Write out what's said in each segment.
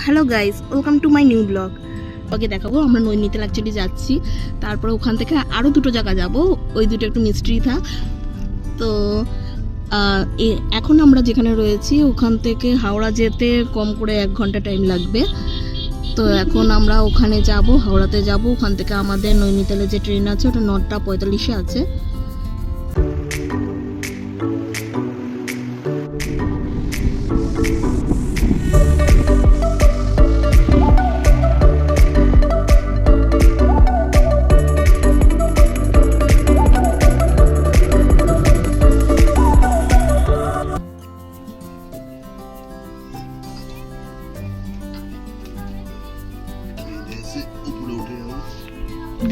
Hello guys, welcome to my new blog. Okay দেখাবো আমরা Nainital actually যাচ্ছি, তারপরে ওখান থেকে আরও দুটো জায়গা যাব, ওই দুটো একটু মিস্ট্রি থাক। তো এখন আমরা যেখানে রয়েছি ওখান থেকে হাওড়া যেতে কম করে 1 ঘন্টা টাইম লাগবে। তো এখন আমরা ওখানে যাব, হাওড়াতে যাব। ওখান থেকে আমাদের নৈনিতালে যে ট্রেন আছে ওটা 9:45-এ আছে।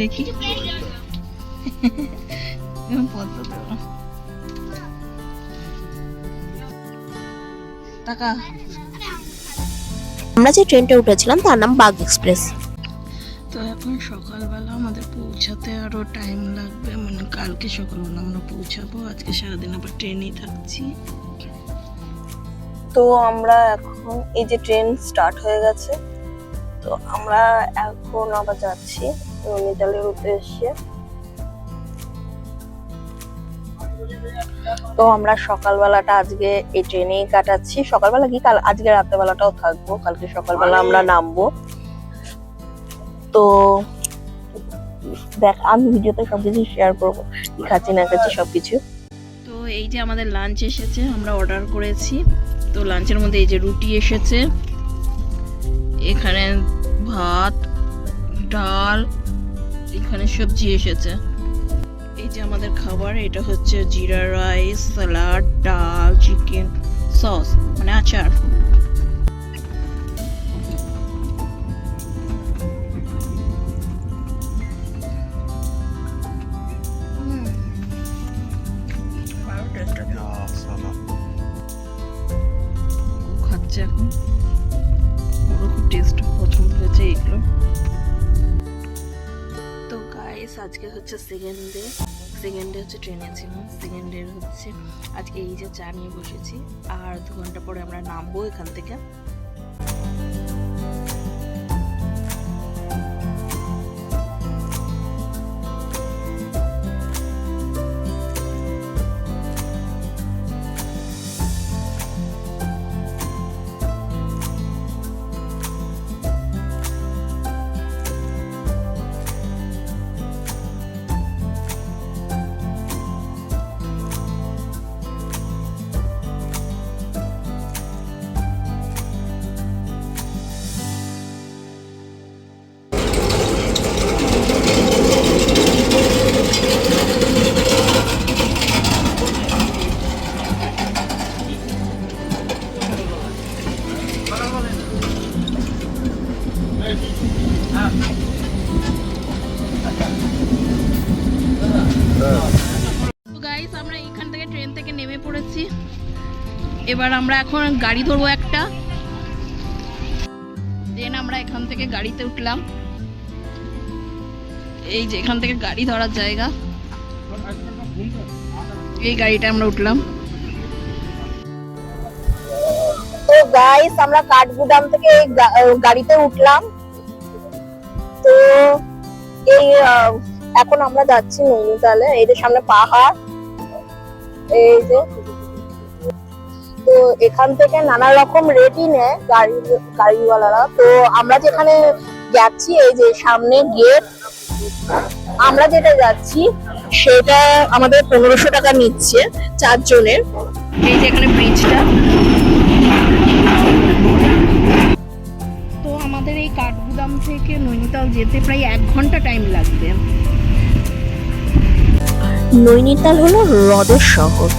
দেখি আমরা যে ট্রেনটা উঠেছিলাম তার নাম বাগ এক্সপ্রেস। তো এখন সকালবেলা আমাদের পৌঁছাতে আরো টাইম লাগবে, মানে কালকে সকালবেলা আমরা পৌঁছাবো, আজকে সারাদিন আবার ট্রেনেই থাকছি। তো আমরা এখন এই যে ট্রেন স্টার্ট হয়ে গেছে, তো আমরা এখন আবার যাচ্ছি নৈনিতালের উদ্দেশ্যে। তো আমরা সকালবেলাটা আজকে এই ট্রেনেই কাটাচ্ছি। সকালবেলা কি আজকে রাত্রেবেলাটাও থাকবো, কালকে সকালবেলা আমরা নামবো। তো দেখ, আমি ভিডিওতে সবকিছু শেয়ার করবো, কি খাচ্ছি না খাচ্ছি সবকিছু। তো এই যে আমাদের লাঞ্চ এসেছে, আমরা অর্ডার করেছি। তো লাঞ্চের মধ্যে এই যে রুটি এসেছে, এখানে ভাত, ডাল, এখানে সবজি এসেছে। এই যে আমাদের খাবার, এটা হচ্ছে জিরা রাইস, স্যালাড, ডাল, চিকেন, সস মানে আচার। খাচ্ছে এখন, ওরও খুব টেস্ট পছন্দ হয়েছে এইগুলো। তো গাইস, আজকে হচ্ছে সেকেন্ড ডে হচ্ছে ট্রেনে ছিলাম। সেকেন্ড ডে হচ্ছে আজকে এই যে চা নিয়ে বসেছি, আর 2 ঘন্টা পরে আমরা নামবো এখান থেকে। আমরা এখান থেকে ট্রেন থেকে নেমে পড়েছি। এবার আমরা এখন গাড়ি ধরবো একটা, দেন আমরা এখান থেকে গাড়িতে উঠলাম। এই যে এখান থেকে গাড়ি ধরার জায়গা, এই গাড়িটা আমরা উঠলাম। তো গাইস, আমরা কাঠগুদাম থেকে গাড়িতে উঠলাম। তো এই এখন আমরা যাচ্ছি নৈনিতালে। এই যে সামনে পাহাড়, এই যে। তো এখান থেকে নানা রকম রেটই নেয় গাড়িওয়ালারা। তো আমরা যেখানে যাচ্ছি, এই যে সামনে গেট, আমরা যেটা যাচ্ছি সেটা আমাদের 1500 টাকা নিচ্ছে 4 জনের। এই যে এখানে ব্রিজটা। তো আমাদের এই কাঠগুদাম থেকে নৈনিতাল যেতে প্রায় 1 ঘন্টা টাইম লাগবে। নৈনিতাল হলো হ্রদের শহর।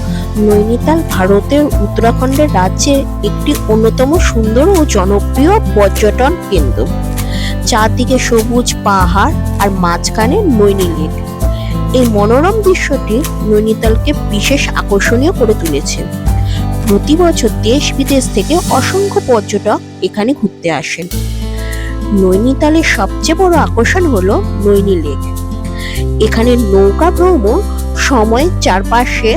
নৈনিতাল ভারতের উত্তরাখণ্ডের রাজ্যে একটি অন্যতম সুন্দর ও জনপ্রিয় পর্যটন কেন্দ্র। চারদিকে সবুজ পাহাড় আর মাঝখানে নৈনি লেক। এই মনোরম দৃশ্যটি নৈনিতালকে বিশেষ আকর্ষণীয় করে তুলেছে। প্রতি বছর দেশ বিদেশ থেকে অসংখ্য পর্যটক এখানে ঘুরতে আসেন। নৈনিতালের সবচেয়ে বড় আকর্ষণ হলো নৈনি লেক। এখানে নৌকা ভ্রমণ সময় চারপাশে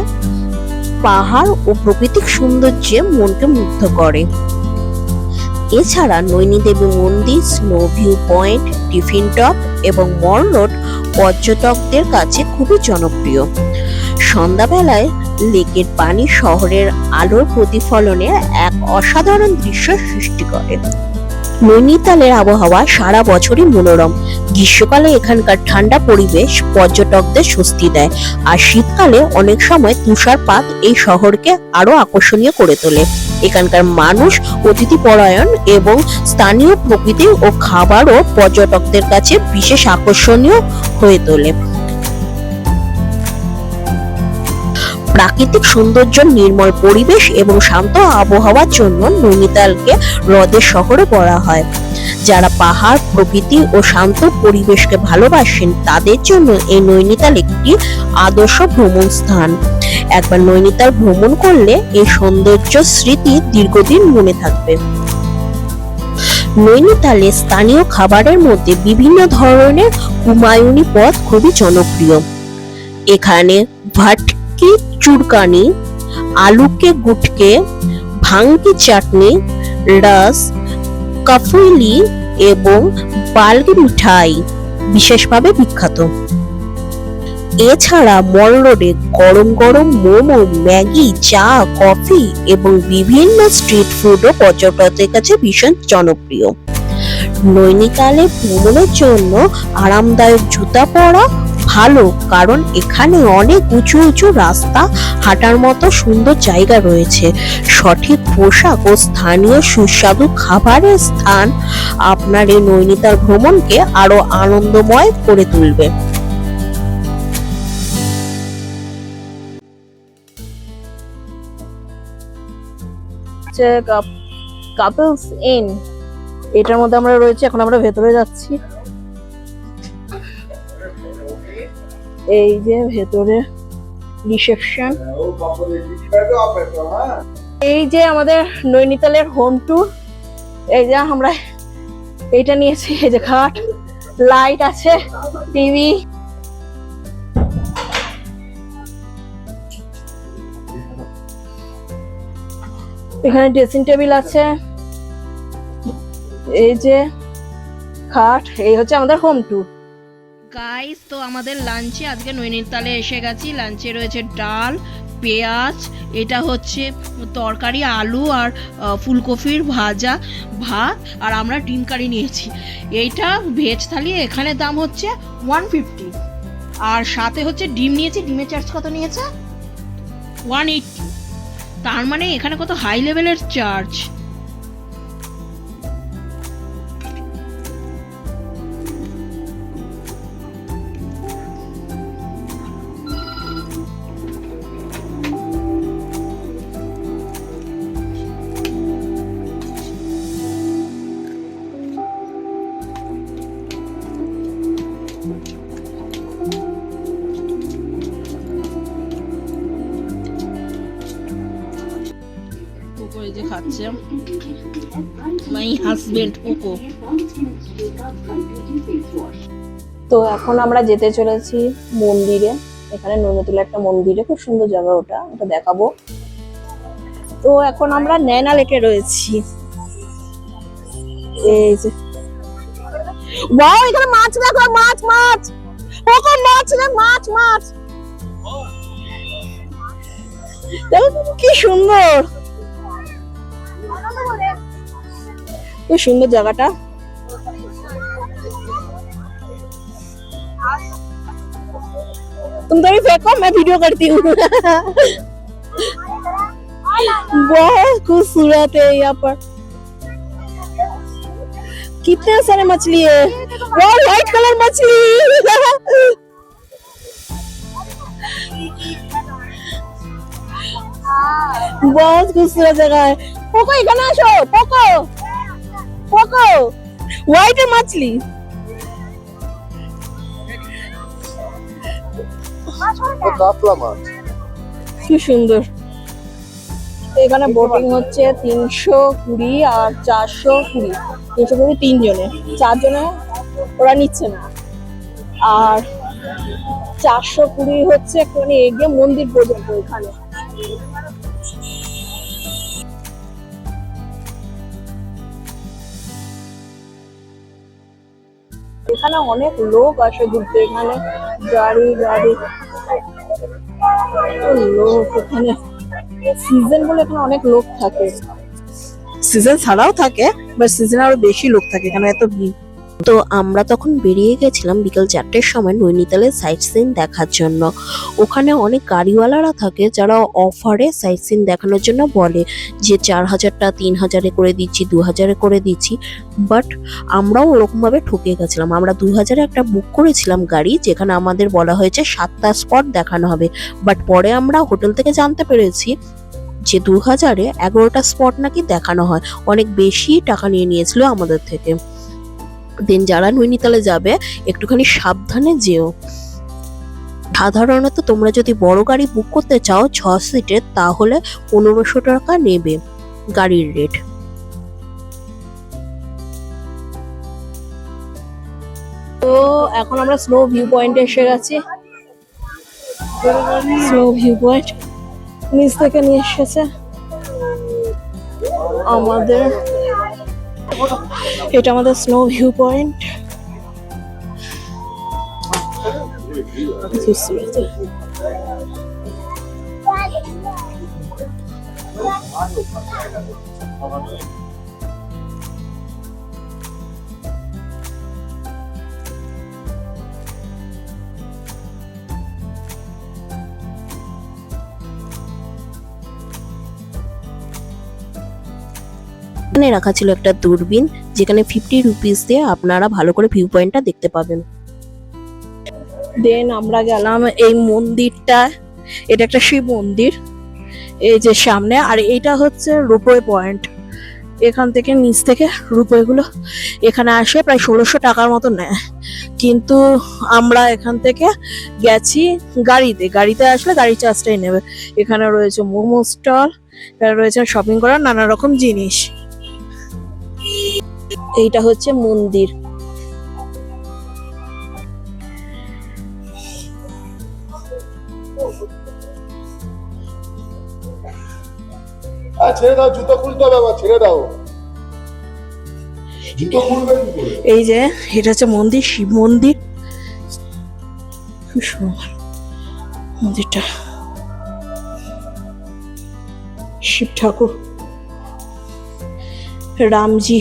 পাহাড় ও প্রাকৃতিক সৌন্দর্যে মনকে মুগ্ধ করে। এছাড়া নৈনী দেবী মন্দির, snow view point, tiffin top এবং মল রোড পর্যটকদের কাছে খুবই জনপ্রিয়। সন্ধ্যাবেলায় লেকের পানি শহরের আলোর প্রতিফলনে এক অসাধারণ দৃশ্য সৃষ্টি করে। নৈনিতালের আবহাওয়া সারা বছরই মনোরম। গ্রীষ্মকালে এখানকার ঠান্ডা পরিবেশ পর্যটকদের স্বস্তি দেয়, আর শীতকালে অনেক সময় তুষারপাত এই শহরকে আরো আকর্ষণীয় করে তোলে। এখানকার মানুষ অতিথিপরায়ণ এবং স্থানীয় প্রকৃতি ও খাবারও পর্যটকদের কাছে বিশেষ আকর্ষণীয় হয়ে তোলে। প্রাকৃতিক সৌন্দর্য, নির্মল পরিবেশ এবং শান্ত আবহাওয়ার জন্য নৈনিতালকে হ্রদের শহরে বলা হয়। যারা পাহাড়, প্রকৃতি ও শান্ত পরিবেশকে ভালোবাসেন তাদের জন্য এই নৈনিতাল একটি আদর্শ ভ্রমণ স্থান। একবার নৈনিতাল ভ্রমণ করলে এই সৌন্দর্য স্মৃতি দীর্ঘদিন মনে থাকবে। নৈনিতালে স্থানীয় খাবারের মধ্যে বিভিন্ন ধরনের হুমায়ুনি পদ খুবই জনপ্রিয়। এখানে ভাটকি চুরকানি, আলুকে গুটকে, ভাঙ্কি চাটনি, রস, কাফুলি এবং বালগি মিঠাই বিশেষভাবে বিখ্যাত। এছাড়া মল রোডে গরম গরম মোমো, ম্যাগি, চা, কফি এবং বিভিন্ন স্ট্রিট ফুডও পর্যটকদের কাছে ভীষণ জনপ্রিয়। নৈনিতালে ভ্রমণের জন্য আরামদায়ক জুতা পরা ভালো, কারণ এখানে অনেক উঁচু উঁচু রাস্তা, হাঁটার মতো সুন্দর জায়গা রয়েছে। সঠিক পোশাক ও স্থানীয় সুস্বাদু খাবারের স্থান আপনার এই নৈনিতাল ভ্রমণকে আরো আনন্দময় করে তুলবে। কাপলস ইন, এটার মধ্যে আমরা রয়েছে। এখন আমরা ভেতরে যাচ্ছি। এই যে ভেতরে রিসেপশন, এই যে আমাদের নৈনিতালের হোম ট্যুর। এই যে আমরা এইটা নিয়েছি, এই যে খাট, লাইট আছে, টিভি, এখানে ড্রেসিং টেবিল আছে, এই যে খাট। এই হচ্ছে আমাদের হোম ট্যুর। গাইস, তো আমাদের লাঞ্চে আজকে নৈনিতালে এসে গেছি। লাঞ্চে রয়েছে ডাল, পেঁয়াজ, এটা হচ্ছে তরকারি, আলু আর ফুলকপির ভাজা, ভাত, আর আমরা ডিম কারি নিয়েছি। এইটা ভেজ থালি, এখানে দাম হচ্ছে 150, আর সাথে হচ্ছে ডিম নিয়েছি। ডিমের চার্জ কত নিয়েছে? 180। তার মানে এখানে কত হাই লেভেলের চার্জ। এই যে খাচ্ছে মাই হাজবেন্ড কোকো। তো এখন আমরা যেতে চলেছি মন্দিরে। এখানে নৈনিতালে একটা মন্দিরে, খুব সুন্দর জায়গা, ওটা দেখাবো। তো এখন আমরা নৈনা লেকে রয়েছি। এই যে ওয়াও, এখানে মাছ দেখো, মাছ মাছ, কোকো মাছ দেখ, মাছ মাছ, কি সুন্দর, খুব সুন্দর জায়গাটা। तुम तो भी फेंको, मैं वीडियो करती हूँ। बहुत खूबसूरत है यहाँ पर, कितने सारे मछली है। वो व्हाइट कलर मछली, बहुत खूबसूरत जगह है। पोको इधर आसो, पोको पोको, व्हाइट है मछली। কি সুন্দর। এখানে বোটিং হচ্ছে 320 আর 420। 320 তিনজনে, 4 জনে ওরা নিচ্ছে না, আর 420 হচ্ছে একটুখানি এগিয়ে মন্দির পর্যন্ত। এখানে এখানে অনেক লোক আসে ঘুরতে, এখানে গাড়ি গাড়ি লোক, এখানে সিজন বলে এখানে অনেক লোক থাকে, সিজন ছাড়াও থাকে বাট সিজন আরো বেশি লোক থাকে, এখানে এত ভিড়। তো আমরা তখন বেরিয়ে গেছিলাম বিকেল 4টের সময় নৈনিতালের সাইট সিন দেখার জন্য। ওখানে অনেক গাড়িওয়ালারা থাকে যারা অফারে সাইট সিন দেখানোর জন্য বলে যে 4000টা 3000-এ করে দিচ্ছি, 2000-এ করে দিচ্ছি। বাট আমরাও ওরকমভাবে ঠকে গেছিলাম। আমরা 2000-এ একটা বুক করেছিলাম গাড়ি, যেখানে আমাদের বলা হয়েছে 7টা স্পট দেখানো হবে। বাট পরে আমরা হোটেল থেকে জানতে পেরেছি যে 2000-এ 11টা স্পট নাকি দেখানো হয়। অনেক বেশি টাকা নিয়ে নিয়েছিল আমাদের থেকে। দেন যারা নৈনিতালে যাবে একটুখানি সাবধানে যেও। সাধারণত তোমরা যদি বড় গাড়ি বুক করতে চাও 6 সিটের, তাহলে 1500 টাকা নেবে গাড়ির রেট। তো এখন আমরা স্নো ভিউ পয়েন্টে এসে গেছি। স্নো ভিউ পয়েন্ট নিচ থেকে নিয়ে এসেছে আমাদের, এটা আমাদের স্নো ভিউ পয়েন্ট। এখানে রাখা ছিল একটা দূরবীন, যেখানে 50 রুপিস দিয়ে আপনারা ভালো করে ভিউ পয়েন্টটা দেখতে পাবেন। দেন আমরা গেলাম এই মন্দিরটা, এটা একটা শিব মন্দির এই যে সামনে, আর এইটা হচ্ছে রূপওয়ে পয়েন্ট। এখান থেকে নিচ থেকে রূপওয়ে গুলো এখানে আসে, প্রায় 1600 টাকার মতো নেয়। কিন্তু আমরা এখান থেকে গেছি গাড়িতে আসলে গাড়ি চার্জটাই নেবে। এখানে রয়েছে মোমো স্টল, রয়েছে শপিং করার নানা রকম জিনিস। এইটা হচ্ছে মন্দির। ছেড়ে দাও, জুতো খুলতে হবে, আবার ছেড়ে দাও, জুতো খুলবে কি করে? এই যে এটা হচ্ছে মন্দির, শিব মন্দির। খুব সুন্দর মন্দিরটা, শিব ঠাকুর, রামজি,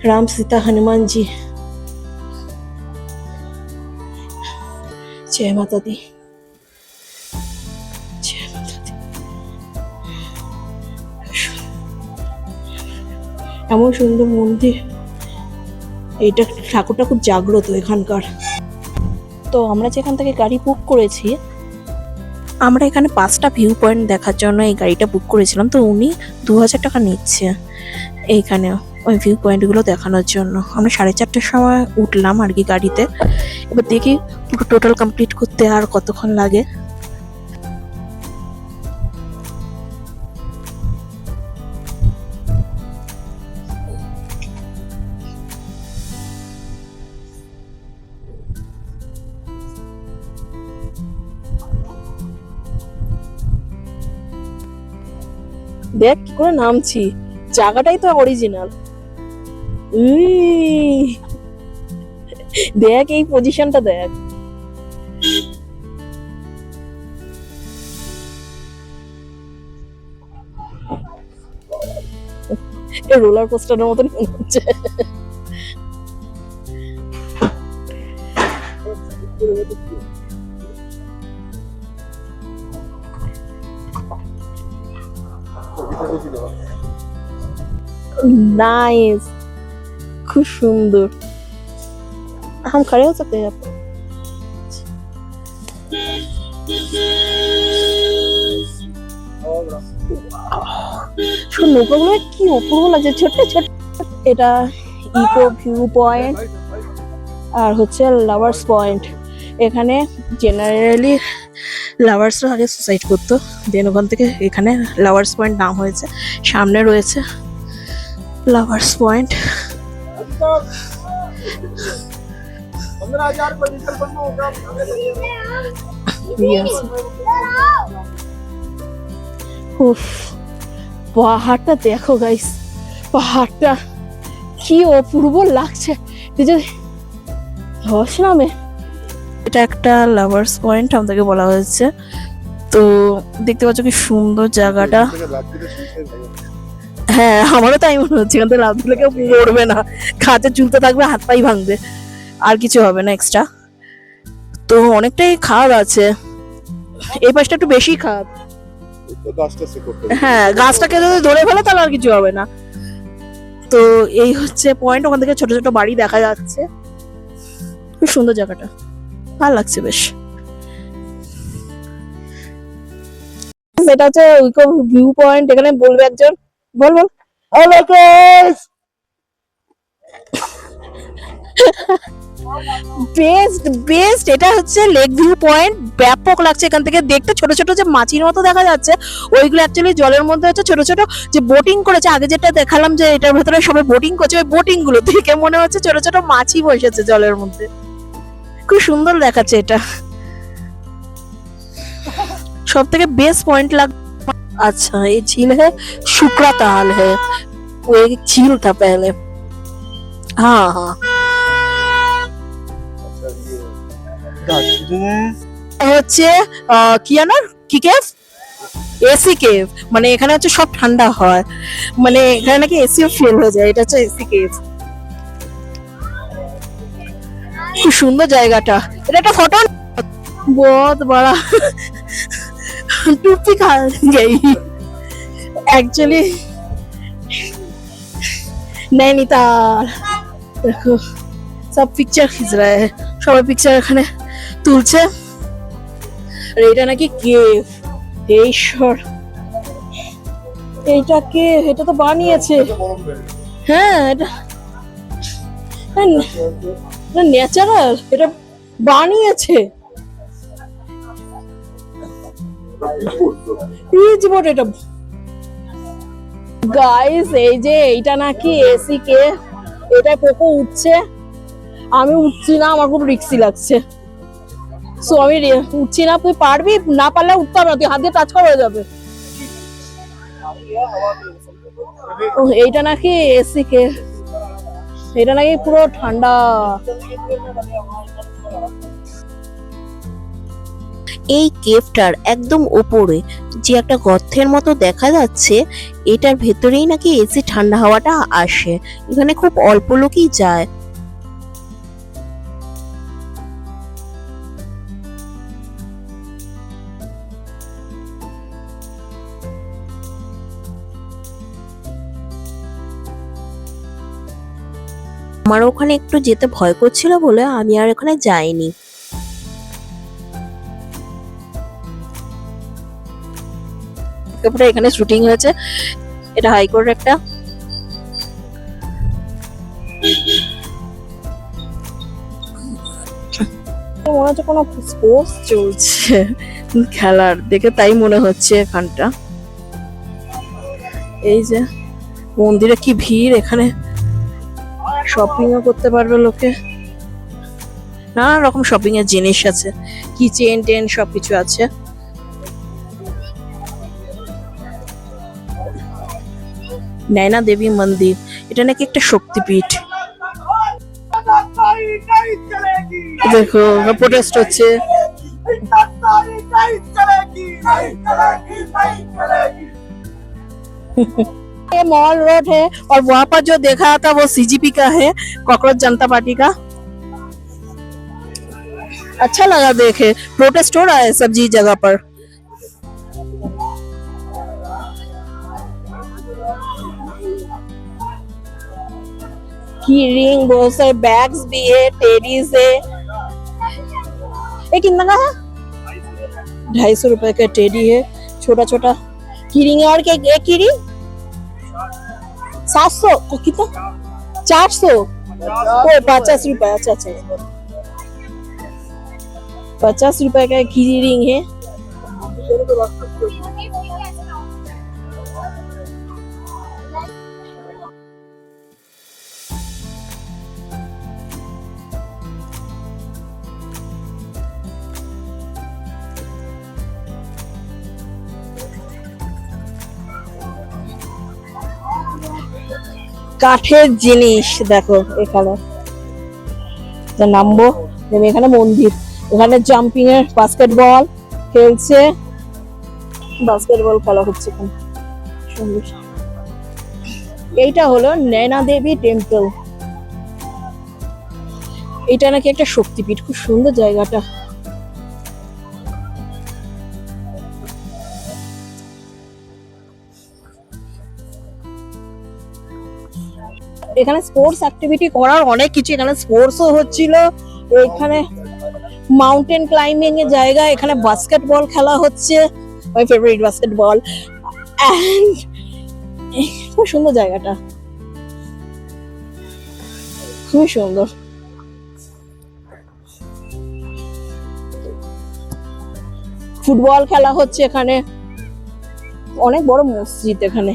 রাম সীতা হনুমানজি। জয় মাতা দি, জয় মাতা দি। এমন সুন্দর মন্দির, এইটা ঠাকুরটা খুব জাগ্রত এখানকার। তো আমরা যেখান থেকে গাড়ি বুক করেছি, আমরা এখানে 5টা ভিউ পয়েন্ট দেখার জন্য এই গাড়িটা বুক করেছিলাম। তো উনি 2000 টাকা নিচ্ছে এইখানে ওই ভিউ পয়েন্টগুলো দেখানোর জন্য। আমরা 4:30টার সময় উঠলাম আর কি গাড়িতে। এবার দেখি পুরো টোটাল কমপ্লিট করতে আর কতক্ষণ লাগে। দেখ কি করে নামছি, জায়গাটাই তো অরিজিনাল। দেখ এই পজিশনটা দেখ। রোলার কোস্টারের মতন মনে হচ্ছে। नाइस, খুব সুন্দর। हम खड़े हो सकते हैं यहाँ पे? নৌকাগুলো কি অপূর্ব লাগছে, ছোট্ট ছোট্ট। এটা ইকো ভিউ পয়েন্ট আর হচ্ছে লাভার্স পয়েন্ট। এখানে জেনারেলি লাভার্সরা আগে সুসাইড করতো, দেন ওখান থেকে এখানে লাভার্স পয়েন্ট নাম হয়েছে। সামনে রয়েছে লাভার্স পয়েন্ট। উফ, পাহাড়টা দেখো গাইস, পাহাড়টা কি অপূর্ব লাগছে। ধস নামে। এটা একটা লাভার্স পয়েন্ট আমাদেরকে বলা হয়েছে। তো দেখতে পাচ্ছ কি সুন্দর জায়গাটা। হ্যাঁ, আমারও তাই মনে হচ্ছে, এখান থেকে লাভ দিলে কেউ মরবে না, খাঁচে ঝুলতে থাকবে, হাত পাই ভাঙবে, আর কিছু হবে না এক্সট্রা। তো অনেকটাই খাদ আছে, এই পাশটা একটু বেশি খাদ। হ্যাঁ, গাছটাকে যদি ধরে ফেলে তাহলে আর কিছু হবে না। তো এই হচ্ছে পয়েন্ট, ওখান থেকে ছোট ছোট বাড়ি দেখা যাচ্ছে, খুব সুন্দর জায়গাটা, ভালো লাগছে বেশ। এটা হচ্ছে ভিউ পয়েন্ট, এখানে বলবে একজন, বল বল। হ্যালো গাইস, বেস্ট বেস্ট, এটা হচ্ছে লেক ভিউ পয়েন্ট, ব্যাপক লাগছে এখান থেকে দেখতে। ছোট ছোট যে মাছির মতো দেখা যাচ্ছে, ওইগুলো অ্যাকচুয়ালি জলের মধ্যে হচ্ছে ছোট ছোট যে বোটিং করেছে, আগে যেটা দেখালাম যে এটার ভেতরে সবাই বোটিং করছে, ওই বোটিং গুলো দেখে মনে হচ্ছে ছোট ছোট মাছি বসেছে জলের মধ্যে, খুব সুন্দর দেখাচ্ছে এটা। সব থেকে বেস্ট পয়েंट लग। अच्छा, ये झील है शुक्रा ताल है, वो एक झील था पहले। हाँ हाँ, হচ্ছে কি না কি কেভ, এসি কেভ, মানে এখানে হচ্ছে সব ঠান্ডা হয়, মানে এখানে নাকি এসিও ফেল হয়ে যায়, এটা হচ্ছে এসি কেভ। খুব সুন্দর জায়গাটা, এটা একটা ফটো बहुत बड़ा टूपी खा गई एक्चुअली। नैनीताल देखो, सब पिक्चर खींच रहे हैं, সবাই পিকচার এখানে তুলছে। আর এটা নাকি কেভ, ঈশ্বর, এইটা কেভ, এটা তো বানিয়েছে। হ্যাঁ, এটা ন্যাচারাল, এটা বানিয়েছে এটা। গাইস, এই যে এইটা নাকি এসি কে, এটা পোকো উঠছে, আমি উঠছি না, আমার খুব রিস্কি লাগছে, সো আমি উঠছি না। তুই পারবি? না পারলে উঠতে হবে না, তুই হাত দিয়ে টাচ করা হয়ে যাবে। ও, এইটা নাকি এসি কে, এটা নাকি পুরো ঠান্ডা। এই কেভটার একদম ওপরে যে একটা গর্তের মতো দেখা যাচ্ছে, এটার ভেতরেই নাকি এসি ঠান্ডা হাওয়াটা আসে, এখানে খুব অল্প লোকই যায়। আমার ওখানে একটু যেতে ভয় করছিল বলে আমি আর ওখানে যাইনি। এখানে শুটিং হয়েছে, এটা হাইকোর্ট একটা। মনে হচ্ছে কোনো স্পোর্টস চলছে, খেলার, দেখে তাই মনে হচ্ছে এখানটা। এই যে মন্দিরে কি ভিড়, এখানে শপিংও করতে পারবে লোকে, নানা রকম শপিং এর জিনিস আছে, কি চেন টেন সবকিছু আছে। নয়না দেবী মন্দির, এটা নাকি একটা শক্তিপীঠ। দেখো প্রোটেস্ট হচ্ছে। ये मॉल रोड है और वहाँ पर जो देखा था वो सीजीपी का है, कॉकरोच जनता पार्टी का। अच्छा लगा देखे, प्रोटेस्ट हो रहा है सब जी जगह पर। की रिंग, बहुत सारे बैग्स भी है, टेडीज है। ये कितना का है? 250 रुपए का टेडी है, छोटा छोटा की रिंग है। और क्या एक की रिंग 700 को कितना, 400 ओ 50 रुपए। अच्छा अच्छा, 50 रुपए का की रिंग है। কাঠের জিনিস দেখো এখানে, যা নামবো, নেমে এখানে মন্দির, এখানে জাম্পিং এর বাস্কেটবল খেলছে, বাস্কেটবল খেলা হচ্ছে এখানে সুন্দর। এইটা হলো নয়না দেবী টেম্পল, এটা নাকি একটা শক্তিপীঠ, খুব সুন্দর জায়গাটা। এখানে স্পোর্টস অ্যাক্টিভিটি করার অনেক কিছু, এখানে স্পোর্টসও হচ্ছিল, এখানে মাউন্টেন ক্লাইম্বিং এর জায়গা, এখানে বাস্কেটবল খেলা হচ্ছে, মাই ফেভারিট বাস্কেটবল। এন্ড খুব সুন্দর জায়গাটা, খুবই সুন্দর। ফুটবল খেলা হচ্ছে এখানে, অনেক বড় মসজিদ এখানে,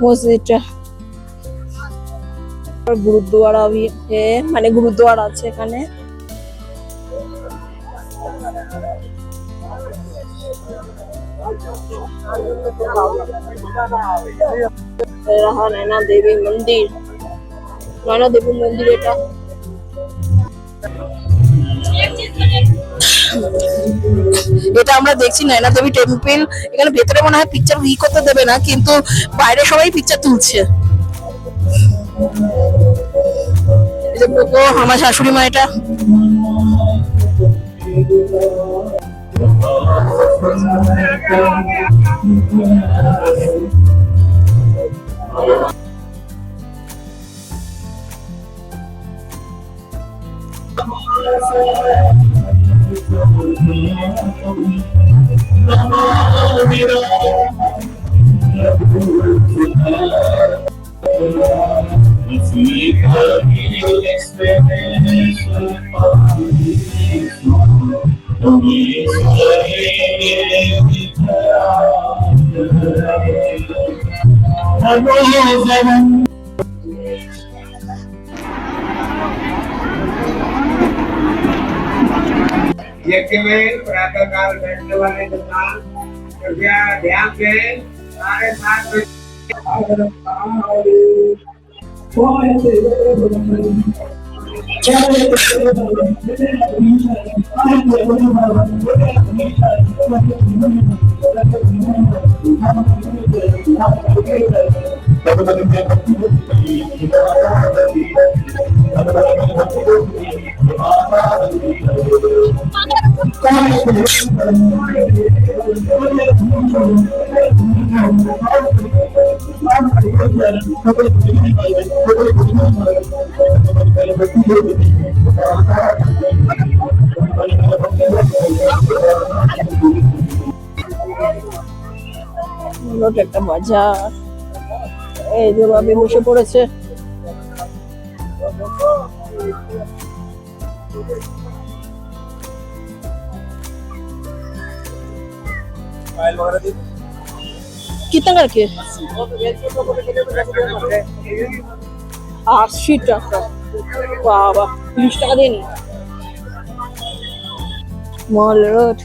মসজিদটা গুরুদ্বারা মানে গুরুদ্বার আছে এখানে। নয়না দেবী মন্দির, নয়না দেবী মন্দির এটা। এটা আমরা দেখছি নয়না দেবী টেম্পল, এখানে ভেতরে মনে হয় পিকচার করতে দেবে না, কিন্তু বাইরে সবাই পিকচার তুলছে। আমার শাশুড়ি মা এটা। ये केवल प्रातःकाल बैठने वाले दुकान कृपया ध्यान दें, 'ছোট একটা বাজার, এই যে ভাবে বসে পড়েছে। कितना करके 80 টাকা, বাবা 30 টাকা দেন। মল রোড,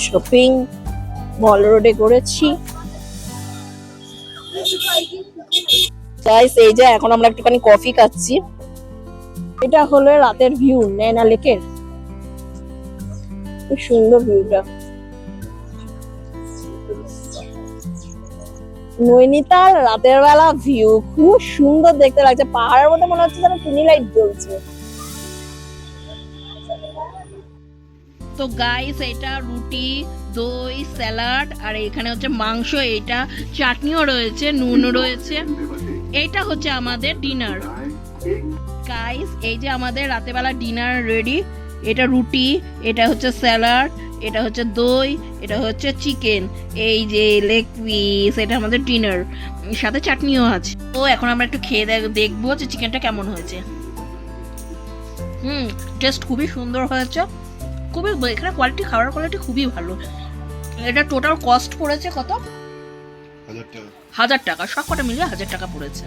শপিং মল রোডে করেছি গাইস। এই যে এখন আমরা একটুখানি কফি খাচ্ছি। এটা হলো রাতের ভিউ নয়না লেকের, খুব সুন্দর ভিউটা। নৈনিতাল রাতের বেলা ভিউ খুব সুন্দর দেখতে লাগছে, পাহাড়ের মধ্যে মনে হচ্ছে যেন টুনি লাইট জ্বলছে। তো গাইস এটা রুটি, দই, স্যালাড, আর এখানে হচ্ছে মাংস, এটা চাটনিও রয়েছে, নুনও রয়েছে। এইটা হচ্ছে আমাদের ডিনার গাইস। এই যে আমাদের রাতেবেলা ডিনার রেডি। এটা রুটি, এটা হচ্ছে স্যালাড, এটা হচ্ছে দই, এটা হচ্ছে চিকেন, এই যে লেগ পিস, এটা আমাদের ডিনার, সাথে চাটনিও আছে। তো এখন আমরা একটু খেয়ে দেখবো যে চিকেনটা কেমন হয়েছে। টেস্ট খুবই সুন্দর হয়েছে, খুবই, এখানে কোয়ালিটি, খাবার কোয়ালিটি খুবই ভালো। এটা টোটাল কস্ট পড়েছে কত? 1000 টাকা। সব কটা মিলিয়ে 1000 টাকা পড়েছে।